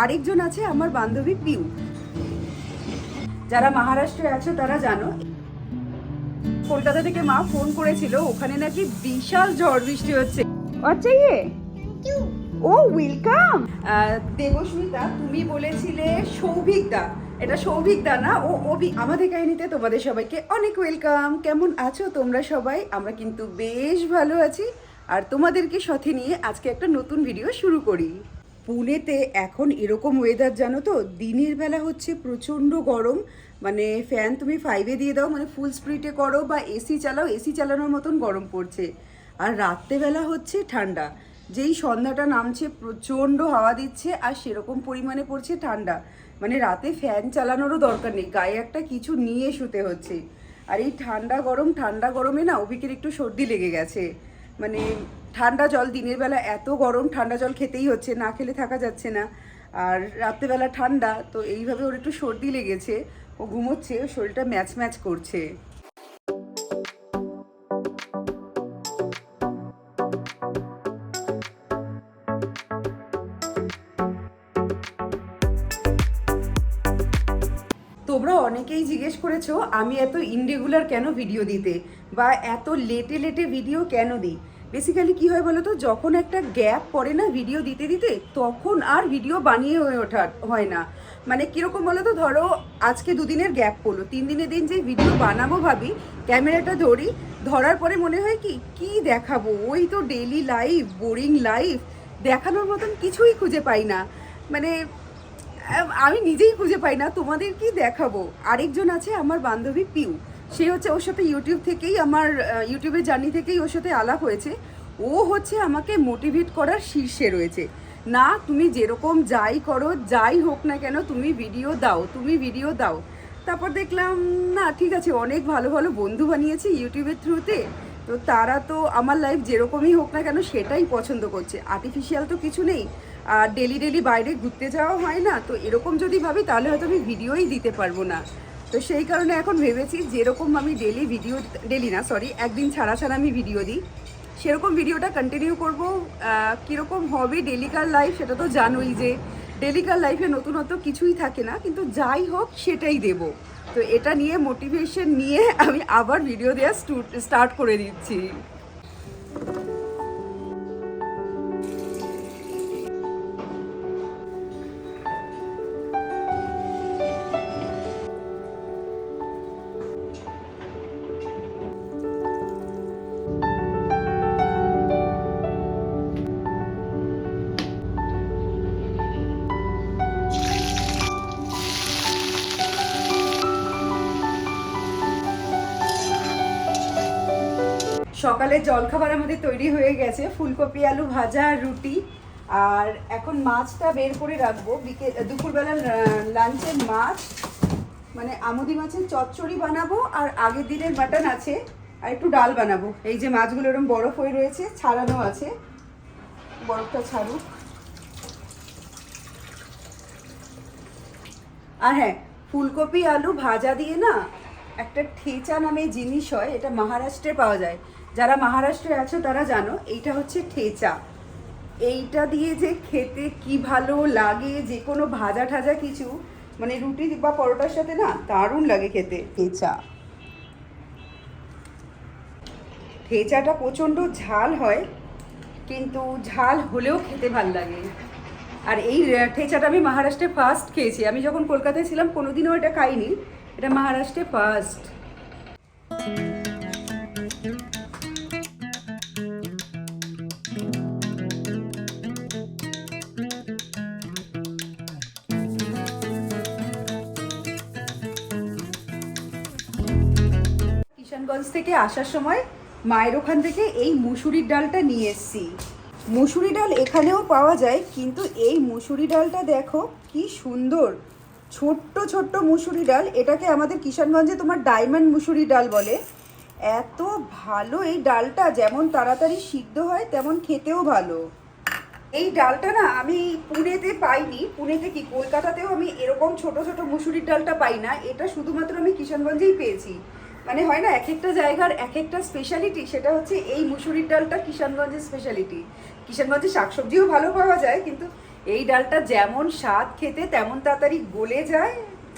আরেকজন আছে আমার বান্ধবী পিউ। যারা মহারাষ্ট্রে আছো তারা জানো, কলকাতা থেকে মা ফোন করেছিল, ওখানে নাকি বিশাল ঝড় বৃষ্টি হচ্ছে। আচ্ছা ও ওয়েলকাম। দেবস্মিতা, তুমি বলেছিলে সৌভিক দা, এটা সৌভিক দা না, ও আমাদের কাহিনীতে তোমাদের সবাইকে অনেক ওয়েলকাম। কেমন আছো তোমরা সবাই? আমরা কিন্তু বেশ ভালো আছি, আর তোমাদেরকে সাথে নিয়ে আজকে একটা নতুন ভিডিও শুরু করি। পুনেতে এখন এরকম ওয়েদার জানো তো, দিনের বেলা হচ্ছে প্রচণ্ড গরম, মানে ফ্যান তুমি 5-এ দিয়ে দাও, মানে ফুল স্পিডে করো বা এসি চালাও, এসি চালানোর মতন গরম পড়ছে। আর রাত্রেবেলা হচ্ছে ঠান্ডা, যেই সন্ধ্যাটা নামছে প্রচণ্ড হাওয়া দিচ্ছে আর সেরকম পরিমাণে পড়ছে ঠান্ডা, মানে রাতে ফ্যান চালানোরও দরকার নেই, গায়ে একটা কিছু নিয়ে শুতে হচ্ছে। আর এই ঠান্ডা গরমে না অভিকের একটু সর্দি লেগে গেছে, মানে ঠান্ডা জল, দিনের বেলা এত গরম ঠান্ডা জল খেতেই হচ্ছে, না খেলে থাকা যাচ্ছে না। আর রাত্রেবেলা ঠান্ডা, তো এইভাবে ওর একটু সর্দি লেগেছে, ও ঘুমোচ্ছে, শরীরটা ম্যাচ ম্যাচ করছে। তোমরা অনেকেই জিজ্ঞেস করেছো আমি এত ইনরেগুলার কেন ভিডিও দিতে, বা এত লেটে লেটে ভিডিও কেন দিই। বেসিক্যালি কী হয় বলো তো, যখন একটা গ্যাপ পড়ে না ভিডিও দিতে দিতে, তখন আর ভিডিও বানিয়ে হয়ে ওঠা হয় না। মানে কীরকম বলো তো, ধরো আজকে 2 দিনের গ্যাপ পড়লো, 3 দিনের দিন যে ভিডিও বানাবো ভাবি, ক্যামেরাটা ধরার পরে মনে হয় কি কি দেখাবো, ওই তো ডেইলি লাইফ, বোরিং লাইফ, দেখানোর মতন কিছুই খুঁজে পাই না। মানে আমি নিজেই খুঁজে পাই না, তোমাদের কি দেখাবো। আরেকজন আছে আমার বান্ধবী পিউ, সে হচ্ছে, ওর সাথে ইউটিউব থেকেই আমার ইউটিউবের জার্নি থেকেই ওর সাথে আলাপ হয়েছে। ও হচ্ছে আমাকে মোটিভেট করার শীর্ষে রয়েছে, না তুমি যেরকম যাই করো, যাই হোক না কেন, তুমি ভিডিও দাও। তারপর দেখলাম না ঠিক আছে, অনেক ভালো ভালো বন্ধু বানিয়েছি ইউটিউবের থ্রুতে, তো তারা তো আমার লাইফ যেরকমই হোক না কেন সেটাই পছন্দ করছে, আর্টিফিশিয়াল তো কিছু নেই। আর ডেলি বাইরে ঘুরতে যাওয়া হয় না, তো এরকম যদি ভাবি তাহলে হয়তো আমি ভিডিওই দিতে পারবো না। তো সেই কারণে এখন ভেবেছি যেরকম আমি ডেলি না সরি, একদিন ছাড়া আমি ভিডিও দিই, সেরকম ভিডিওটা কন্টিনিউ করবো। কীরকম হবে ডেলিকার লাইফ সেটা তো জানোই, যে ডেলিকার লাইফে নতুনত্ব কিছুই থাকে না, কিন্তু যাই হোক সেটাই দেব। তো এটা নিয়ে মোটিভেশন নিয়ে আমি আবার ভিডিও দেওয়া স্টার্ট করে দিচ্ছি। সকালে জলখাবার আমাদের তৈরি হয়ে গেছে, ফুলকপি আলু ভাজা আর রুটি। আর এখন মাছটা বের করে রাখবো, দুপুরবেলার লাঞ্চে মাছ, মানে আমুদি মাছের চচ্চড়ি বানাবো, আর আগের দিনের মাটন আছে, আর একটু ডাল বানাবো। এই যে মাছগুলো এরকম বরফ হয়ে রয়েছে, ছাড়ানো আছে, বরফটা ছাড়ুক। আর হ্যাঁ, ফুলকপি আলু ভাজা দিয়ে না একটা ঠেচা নামে জিনিস হয়, এটা মহারাষ্ট্রে পাওয়া যায়। যারা মহারাষ্ট্রে আছো তারা জানো, এইটা হচ্ছে ঠেচা। এইটা দিয়ে যে খেতে কি ভালো লাগে, যে কোনো ভাজা ঠাজা কিছু, মানে রুটি বা পরোটার সাথে না দারুণ লাগে খেতে। ঠেচাটা প্রচণ্ড ঝাল হয়, কিন্তু ঝাল হলেও খেতে ভাল লাগে। আর এই ঠেচাটা আমি মহারাষ্ট্রে ফার্স্ট খেয়েছি, আমি যখন কলকাতায় ছিলাম কোনোদিনও এটা খাইনি, এটা মহারাষ্ট্রে ফার্স্ট। কিষানগঞ্জ থেকে আসার সময় মায়ের ওখান থেকে এই মুসুরির ডালটা নিয়ে এসেছি। মুসুরি ডাল এখানেও পাওয়া যায়, কিন্তু এই মুসুরি ডালটা দেখো কি সুন্দর, ছোট্ট ছোট্ট মুসুরি ডাল, এটাকে আমাদের কিষানগঞ্জে তোমার ডায়মন্ড মুসুরি ডাল বলে। এত ভালো এই ডালটা, যেমন তাড়াতাড়ি সিদ্ধ হয় তেমন খেতেও ভালো। এই ডালটা না আমি পুনেতে পাইনি, পুনেতে কি কলকাতাতেও আমি এরকম ছোট ছোট মুসুরির ডালটা পাই না, এটা শুধুমাত্র আমি কিষানগঞ্জেই পেয়েছি। মানে হয় না এক একটা জায়গার এক একটা স্পেশালিটি, সেটা হচ্ছে এই মুসুরির ডালটা কিষানগঞ্জের স্পেশালিটি। কিষানগঞ্জে শাকসবজিও ভালো পাওয়া যায়, কিন্তু এই ডালটা যেমন স্বাদ খেতে তেমন তাড়াতাড়ি গলে যায়,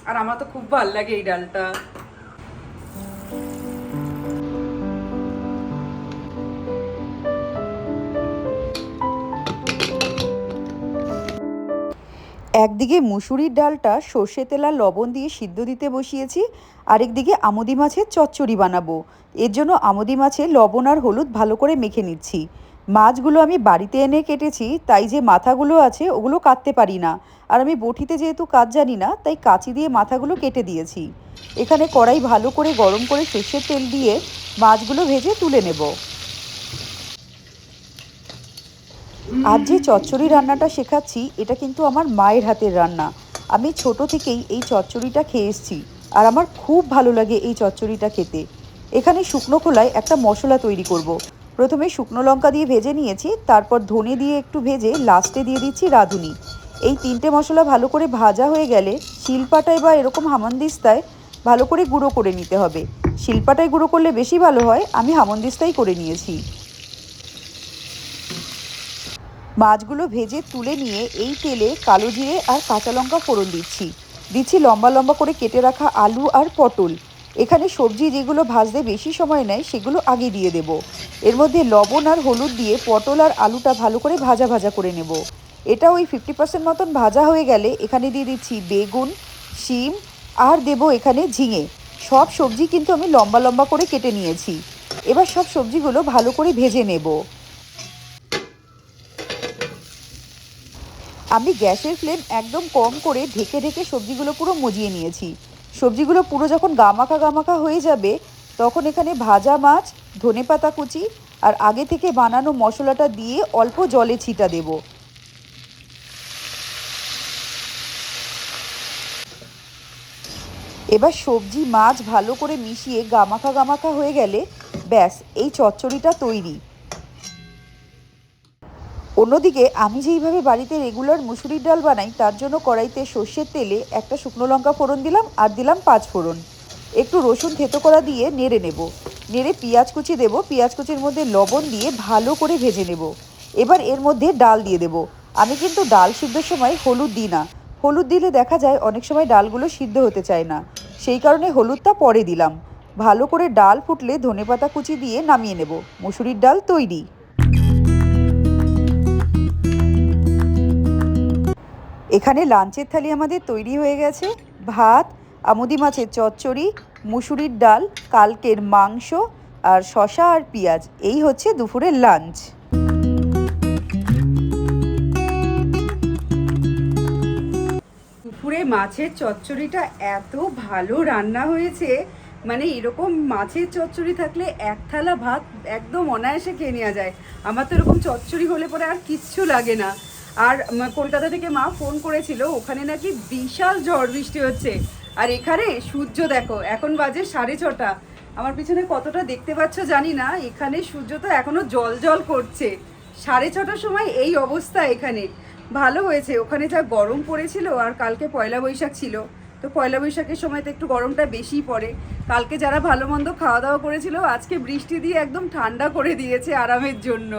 আর আমার তো খুব ভালো লাগে এই ডালটা। একদিকে মুসুরির ডালটা সর্ষে তেল আর লবণ দিয়ে সিদ্ধ দিতে বসিয়েছি, আরেকদিকে আমুদি মাছের চচ্চড়ি বানাবো। এর জন্য আমুদি মাছে লবণ আর হলুদ ভালো করে মেখে নিচ্ছি। মাছগুলো আমি বাড়িতে এনে কেটেছি, তাই যে মাথাগুলো আছে ওগুলো কাটতে পারি না, আর আমি বটিতে যেহেতু কাজ জানি না তাই কাঁচি দিয়ে মাথাগুলো কেটে দিয়েছি। এখানে কড়াই ভালো করে গরম করে সর্ষের তেল দিয়ে মাছগুলো ভেজে তুলে নেব। আজ যে চচ্চড়ি রান্নাটা শেখাচ্ছি এটা কিন্তু আমার মায়ের হাতের রান্না। আমি ছোট থেকেই এই চচ্চড়িটা খেয়ে এসেছি, আর আমার খুব ভালো লাগে এই চচ্চড়িটা খেতে। এখানে শুকনো খোলায় একটা মশলা তৈরি করব। প্রথমে শুকনো লঙ্কা দিয়ে ভেজে নিয়েছি, তারপর ধনে দিয়ে একটু ভেজে লাস্টে দিয়ে দিচ্ছি রাঁধুনি। এই তিনটে মশলা ভালো করে ভাজা হয়ে গেলে শিলপাটায় বা এরকম হামানদিস্তায় ভালো করে গুঁড়ো করে নিতে হবে। শিলপাটায় গুঁড়ো করলে বেশি ভালো হয়, আমি হামানদিস্তায় করে নিয়েছি। মাছগুলো ভেজে তুলে নিয়ে এই তেলে কালো জিরে আর কাঁচা লঙ্কা ফোড়ন দিচ্ছি লম্বা লম্বা করে কেটে রাখা আলু আর পটল। এখানে সবজি যেগুলো ভাজতে বেশি সময় নেয় সেগুলো আগে দিয়ে দেব। এর মধ্যে লবণ আর হলুদ দিয়ে পটল আর আলুটা ভালো করে ভাজা ভাজা করে নেব। এটা ওই 50% মতন ভাজা হয়ে গেলে এখানে দিয়ে দিচ্ছি বেগুন, শিম আর দেব এখানে ঝিঙে। সব সবজি কিন্তু আমি লম্বা লম্বা করে কেটে নিয়েছি। এবার সব সবজিগুলো ভালো করে ভেজে নেব। আমি গ্যাসের ফ্লেম একদম কম করে ঢেকে ঢেকে সবজিগুলো পুরো মজিয়ে নিয়েছি। সবজিগুলো পুরো যখন গামাখা গামাখা হয়ে যাবে তখন এখানে ভাজা মাছ, ধনেপাতা কুচি আর আগে থেকে বানানো মশলাটা দিয়ে অল্প জলে ছিটা দেব। এবার সবজি মাছ ভালো করে মিশিয়ে গামাখা গামাখা হয়ে গেলে ব্যাস এই চচ্চড়িটা তৈরি। অন্যদিকে আমি যেইভাবে বাড়িতে রেগুলার মুসুরির ডাল বানাই তার জন্য কড়াইতে সর্ষের তেলে একটা শুকনো লঙ্কা ফোড়ন দিলাম আর দিলাম 5 ফোড়ন। একটু রসুন থেতো করা দিয়ে নেড়ে নেব। নেড়ে পেঁয়াজ কুচি দেবো, পেঁয়াজ কুচির মধ্যে লবণ দিয়ে ভালো করে ভেজে নেব। এবার এর মধ্যে ডাল দিয়ে দেব। আমি কিন্তু ডাল সিদ্ধর সময় হলুদ দিই না। হলুদ দিলে দেখা যায় অনেক সময় ডালগুলো সিদ্ধ হতে চায় না, সেই কারণে হলুদটা পরে দিলাম। ভালো করে ডাল ফুটলে ধনেপাতা কুচি দিয়ে নামিয়ে নেব। মুসুরির ডাল তৈরি। এখানে লাঞ্চের থালি আমাদের তৈরি হয়ে গেছে। ভাত, আমুদি মাছের চচ্চড়ি, মুসুরির ডাল, কালকের মাংস আর শসা আর পেঁয়াজ। এই হচ্ছে দুপুরের লাঞ্চ। দুপুরে মাছের চচ্চড়িটা এত ভালো রান্না হয়েছে, মানে এরকম মাছের চচ্চড়ি থাকলে এক থালা ভাত একদম অনায়াসে খেয়ে নেওয়া যায়। আমার তো এরকম চচ্চড়ি হলে পরে আর কিচ্ছু লাগে না। আর কলকাতা থেকে মা ফোন করেছিল, ওখানে নাকি বিশাল ঝড় বৃষ্টি হচ্ছে। আর এখানে সূর্য দেখো এখন বাজে 6:30। আমার পিছনে কতটা দেখতে পাচ্ছ জানি না, এখানে সূর্য তো এখনো জল জল করছে। 6:30টার সময় এই অবস্থা এখানে। ভালো হয়েছে, ওখানে যা গরম পড়েছিল, আর কালকে পয়লা বৈশাখ ছিল, তো পয়লা বৈশাখের সময় তো একটু গরমটা বেশিই পড়ে। কালকে যারা ভালো মন্দ খাওয়া দাওয়া করেছিল আজকে বৃষ্টি দিয়ে একদম ঠান্ডা করে দিয়েছে আরামের জন্য।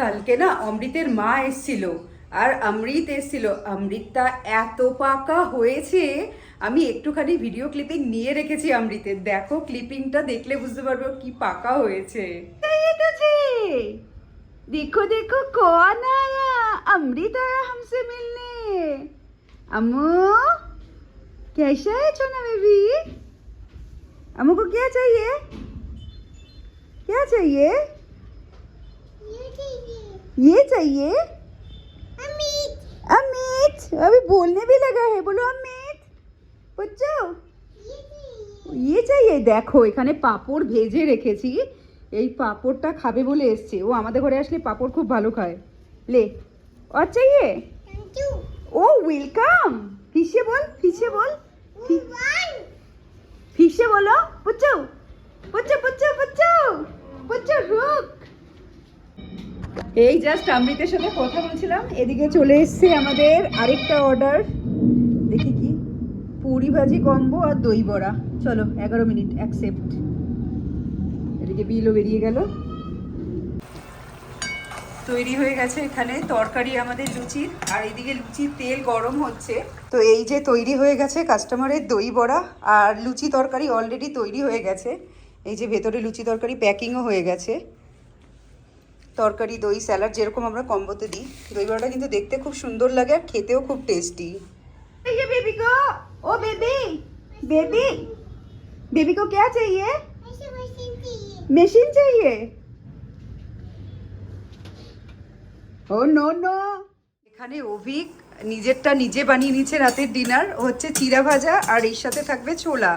কালকে না অমৃতের মা এসছিল আর অমৃত এসছিল। অমৃতটা এত পাকা হয়েছে, আমি একটুখানি ভিডিও ক্লিপিং নিয়ে রেখেছি অমৃতের। দেখো ক্লিপিংটা দেখলে বুঝতে পারবে কি পাকা হয়েছে। देखो देखो कौन आया, अमृत आया हमसे मिलने। अम्मू कैसा है छोना बेबी? अम्मू को क्या चाहिए? क्या चाहिए? ये चाहिए अमित। अमित अभी बोलने भी लगा है, बोलो अमित। बच्चों ये चाहिए। দেখো এখানে পাপড় ভেজে রেখেছি, এই পাপড়টা খাবে বলে এসছে। ও আমাদের ঘরে আসলে পাপড় খুব ভালো খায়। ले और चाहिए? ओ वेलकम। फिशे बोल, फिशे बोल, फिशे बोलो। पुच्चो पुच्चो पुच्चो पुच्चो पुच्चो रुक। এই জাস্ট অমৃতের সাথে কথা বলছিলাম, এদিকে চলে এসছে আমাদের আরেকটা অর্ডার। দেখি কি, পুরি ভাজি কম্বো আর দই বড়া। চলো 11 মিনিট অ্যাকসেপ্ট। এদিকে বিলও বেরিয়ে গেল। তৈরি হয়ে গেছে এখানে তরকারি আমাদের লুচির, আর এইদিকে লুচির তেল গরম হচ্ছে। তো এই যে তৈরি হয়ে গেছে কাস্টমারের দই বড়া, আর লুচি তরকারি অলরেডি তৈরি হয়ে গেছে। এই যে ভেতরে লুচি তরকারি প্যাকিংও হয়ে গেছে। তরকারি দই স্যালাড যেরকম আমরা কম্বোতে দিই। দই বড়াটা কিন্তু দেখতে খুব সুন্দর লাগে আর খেতেও খুব টেস্টি। এই যে বেবি গো, ও বেবি বেবি बेबी को क्या चाहिए? मशीन चाहिए। ও নো নো। এখানে অভিক নিজেরটা নিজে বানিয়ে নিচ্ছে রাতের ডিনার। হচ্ছে চিড়া ভাজা আর এর সাথে থাকবে ছোলা,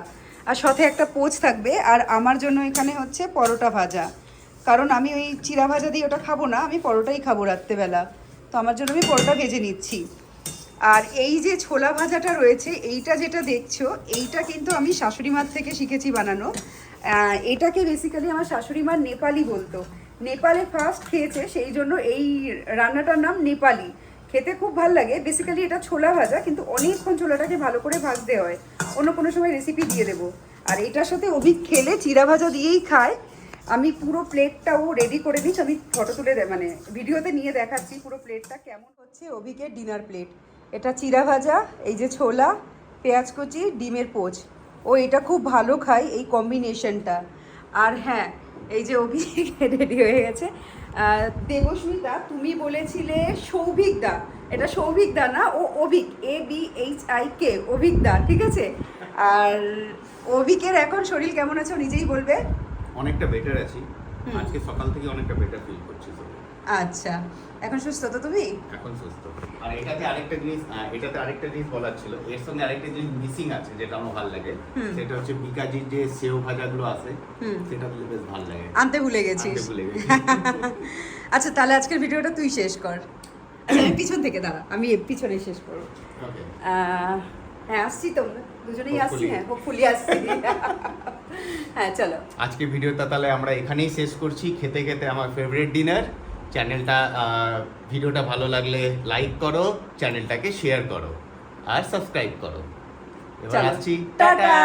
আর সাথে একটা পোচ থাকবে। আর আমার জন্য এখানে হচ্ছে পরোটা ভাজা, কারণ আমি ওই চিড়া ভাজা দিয়ে ওটা খাবো না, আমি পরোটাই খাবো রাত্রেবেলা। তো আমার জন্য আমি পরোটা ভেজে নিচ্ছি। আর এই যে ছোলা ভাজাটা রয়েছে, এইটা যেটা দেখছো, এইটা কিন্তু আমি শাশুড়ি মার থেকে শিখেছি বানানো। এটাকে বেসিক্যালি আমার শাশুড়ি মা নেপালি বলতো, নেপালে ফার্স্ট খেয়েছে, সেই জন্য এই রান্নাটার নাম নেপালি। খেতে খুব ভালো লাগে। বেসিক্যালি এটা ছোলা ভাজা, কিন্তু অনেকক্ষণ ছোলাটাকে ভালো করে ভাজতে হয়। অন্য কোনো সময় রেসিপি দিয়ে দেবো। আর এটার সাথে অভিক খেলে চিড়া ভাজা দিয়েই খায়। আমি পুরো প্লেটটাও রেডি করে দিচ্ছি, আমি ফটো তুলে মানে ভিডিওতে নিয়ে দেখাচ্ছি পুরো প্লেটটা কেমন হচ্ছে। অভিকের ডিনার প্লেট, এটা চিড়া ভাজা, এই যে ছোলা, পেঁয়াজ কুচি, ডিমের পোচ। ও এটা খুব ভালো খায় এই কম্বিনেশনটা। আর হ্যাঁ, এই যে অভিক রেডি হয়ে গেছে। দেবস্মিতা, তুমি বলেছিলে সৌভিকদা, এটা সৌভিকদা না, ও অভিক, ABHIK, অভিকদা, ঠিক আছে। আর অভিকের এখন শরীর কেমন আছে ও নিজেই বলবে। অনেকটা বেটার আছি, আজকে সকাল থেকে অনেকটা বেটার ফিল করছি। আচ্ছা, এখন সুস্থ তো তুমি? এখন সুস্থ। আর এটাতে আরেকটা জিনিস বলার ছিল, এর সঙ্গে আরেকটা জিনিস মিসিং আছে যেটা আমার ভালো লাগে, সেটা হচ্ছে বিকাজির যে সেও ভাজাগুলো আছে, সেটা দিলে বেশ ভালো লাগে। আনতে ভুলে গেছিস? আচ্ছা, তাহলে আজকের ভিডিওটা তুই শেষ কর। আচ্ছা, আমি পিছন থেকে দাঁড়া, আমি পিছনে শেষ করবো। হ্যাঁ, আসছি, তোমরা দুজনেই আসছি। হ্যাঁ, হোপফুলি আসছি। হ্যাঁ, চলো আজকে ভিডিওটা তাহলে আমরা এখানেই শেষ করছি, খেতে খেতে আমার ফেভারিট ডিনার। চ্যানেলটা ভিডিওটা ভালো লাগলে লাইক করো, চ্যানেলটাকে শেয়ার করো আর সাবস্ক্রাইব করো। এবার আসছি, টাটা।